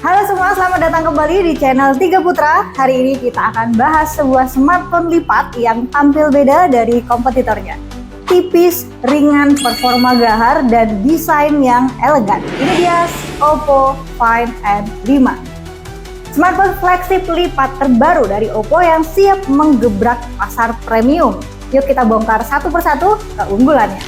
Halo semua, selamat datang kembali di channel Tiga Putra. Hari ini kita akan bahas sebuah smartphone lipat yang tampil beda dari kompetitornya. Tipis, ringan, performa gahar, dan desain yang elegan. Ini dia Oppo Find N5. Smartphone flagship lipat terbaru dari Oppo yang siap menggebrak pasar premium. Yuk kita bongkar satu persatu keunggulannya.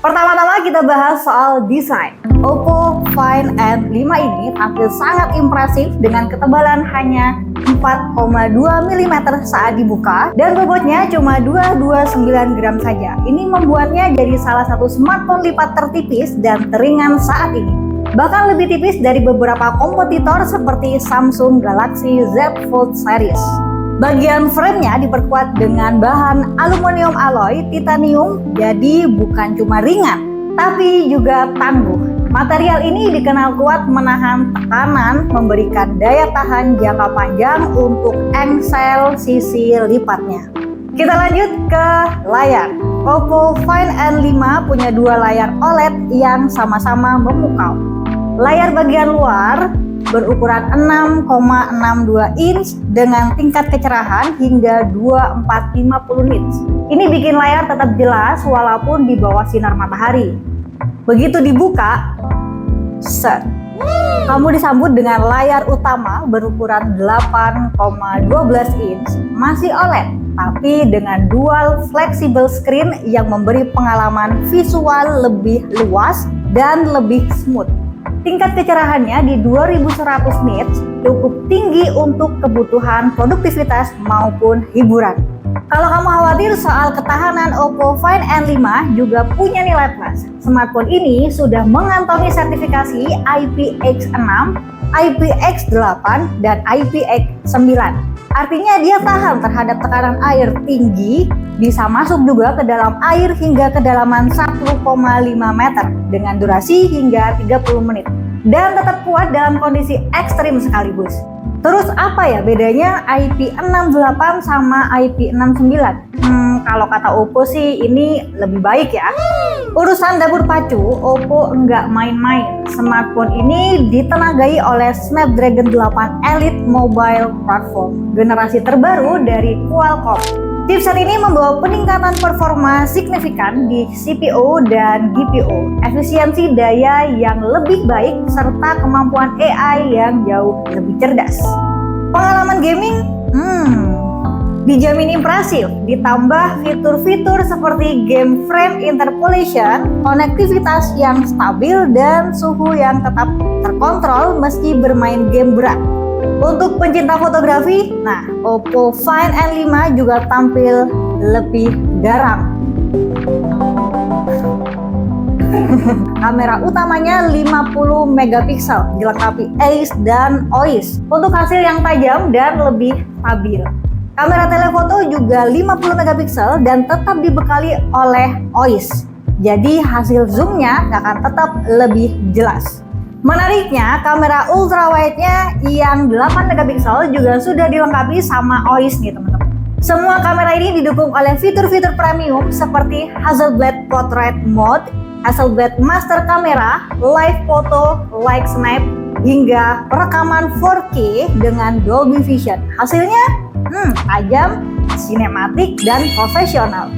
Pertama-tama kita bahas soal desain. Oppo Find N5 ini tampil sangat impresif dengan ketebalan hanya 4,2 mm saat dibuka dan bobotnya cuma 229 gram saja. Ini membuatnya jadi salah satu smartphone lipat tertipis dan teringan saat ini. Bahkan lebih tipis dari beberapa kompetitor seperti Samsung Galaxy Z Fold series. Bagian framenya diperkuat dengan bahan aluminium alloy titanium, jadi bukan cuma ringan, tapi juga tangguh. Material ini dikenal kuat menahan tekanan, memberikan daya tahan jangka panjang untuk engsel sisi lipatnya. Kita lanjut ke layar. Oppo Find N5 punya dua layar OLED yang sama-sama memukau. Layar bagian luar berukuran 6,62 inch dengan tingkat kecerahan hingga 2450 nits. Ini bikin layar tetap jelas walaupun di bawah sinar matahari. Begitu dibuka, set, kamu disambut dengan layar utama berukuran 8,12 inch, masih OLED, tapi dengan dual flexible screen yang memberi pengalaman visual lebih luas dan lebih smooth. Tingkat kecerahannya di 2100 nits cukup tinggi untuk kebutuhan produktivitas maupun hiburan. Kalau kamu khawatir soal ketahanan, Oppo Find N5 juga punya nilai plus. Smartphone ini sudah mengantongi sertifikasi IPX6, IPX8, dan IPX9. Artinya dia tahan terhadap tekanan air tinggi, bisa masuk juga ke dalam air hingga kedalaman 1,5 meter dengan durasi hingga 30 menit. Dan tetap kuat dalam kondisi ekstrim sekaligus. Terus apa ya bedanya IP68 sama IP69? Kalau kata Oppo sih ini lebih baik ya. Urusan dapur pacu, Oppo enggak main-main. Smartphone ini ditenagai oleh Snapdragon 8 Elite Mobile Platform, generasi terbaru dari Qualcomm. Chipset ini membawa peningkatan performa signifikan di CPU dan GPU, efisiensi daya yang lebih baik, serta kemampuan AI yang jauh lebih cerdas. Pengalaman gaming, dijamin impresif, ditambah fitur-fitur seperti game frame interpolation, konektivitas yang stabil, dan suhu yang tetap terkontrol meski bermain game berat. Untuk pencinta fotografi, Oppo Find N5 juga tampil lebih garang. Kamera utamanya 50 megapiksel, dilengkapi ACE dan OIS untuk hasil yang tajam dan lebih stabil. Kamera telefoto juga 50 megapiksel dan tetap dibekali oleh OIS. Jadi hasil zoomnya akan tetap lebih jelas. Menariknya, kamera ultrawide-nya yang 8 megapiksel juga sudah dilengkapi sama OIS nih teman-teman. Semua kamera ini didukung oleh fitur-fitur premium seperti Hasselblad Portrait Mode, Hasselblad Master Camera, Live Photo, Light Snap, hingga rekaman 4K dengan Dolby Vision. Hasilnya tajam, sinematik, dan profesional.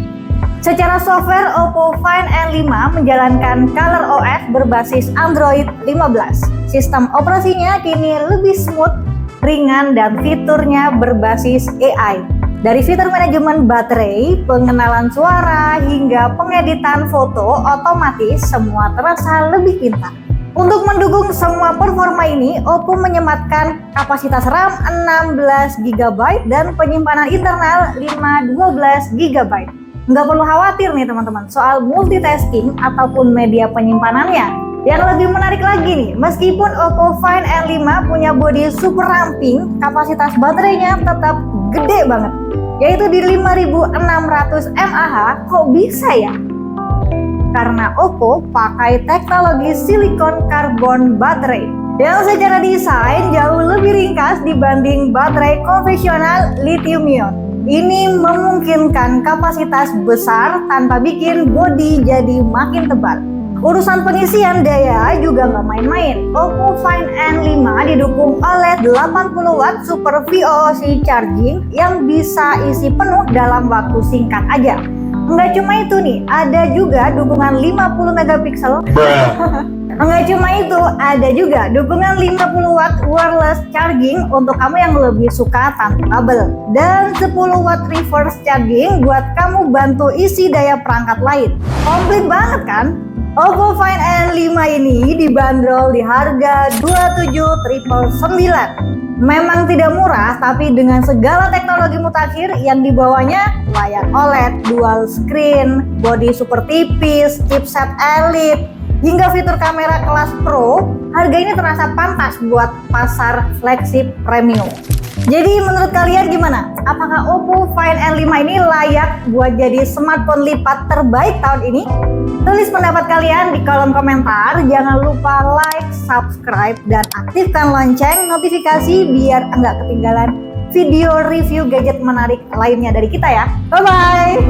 Secara software, Oppo Find N5 menjalankan ColorOS berbasis Android 15. Sistem operasinya kini lebih smooth, ringan, dan fiturnya berbasis AI. Dari fitur manajemen baterai, pengenalan suara, hingga pengeditan foto otomatis, semua terasa lebih pintar. Untuk mendukung semua performa ini, Oppo menyematkan kapasitas RAM 16 GB dan penyimpanan internal 512 GB. Nggak perlu khawatir nih teman-teman soal multitasking ataupun media penyimpanannya. Yang lebih menarik lagi nih, meskipun Oppo Find N5 punya bodi super ramping, kapasitas baterainya tetap gede banget, yaitu di 5600 mAh. Kok bisa ya? Karena Oppo pakai teknologi silikon karbon baterai yang secara desain jauh lebih ringkas dibanding baterai konvensional lithium ion. Ini memungkinkan kapasitas besar tanpa bikin bodi jadi makin tebal. Urusan pengisian daya juga nggak main-main. Oppo Find N5 didukung oleh 80 watt Super VOC charging yang bisa isi penuh dalam waktu singkat aja. Nggak cuma itu nih, ada juga dukungan 50 megapiksel. Nggak cuma itu, ada juga dukungan 50 watt wireless charging untuk kamu yang lebih suka tanpa kabel. Dan 10 watt reverse charging buat kamu bantu isi daya perangkat lain. Komplit banget kan? Oppo Find N5 ini dibanderol di harga 27.999. Memang tidak murah, tapi dengan segala teknologi mutakhir yang dibawanya, layar OLED, dual screen, bodi super tipis, chipset elite, hingga fitur kamera kelas Pro, harga ini terasa pantas buat pasar flagship premium. Jadi menurut kalian gimana? Apakah Oppo Find N5 ini layak buat jadi smartphone lipat terbaik tahun ini? Tulis pendapat kalian di kolom komentar. Jangan lupa like, subscribe, dan aktifkan lonceng notifikasi biar nggak ketinggalan video review gadget menarik lainnya dari kita ya. Bye-bye!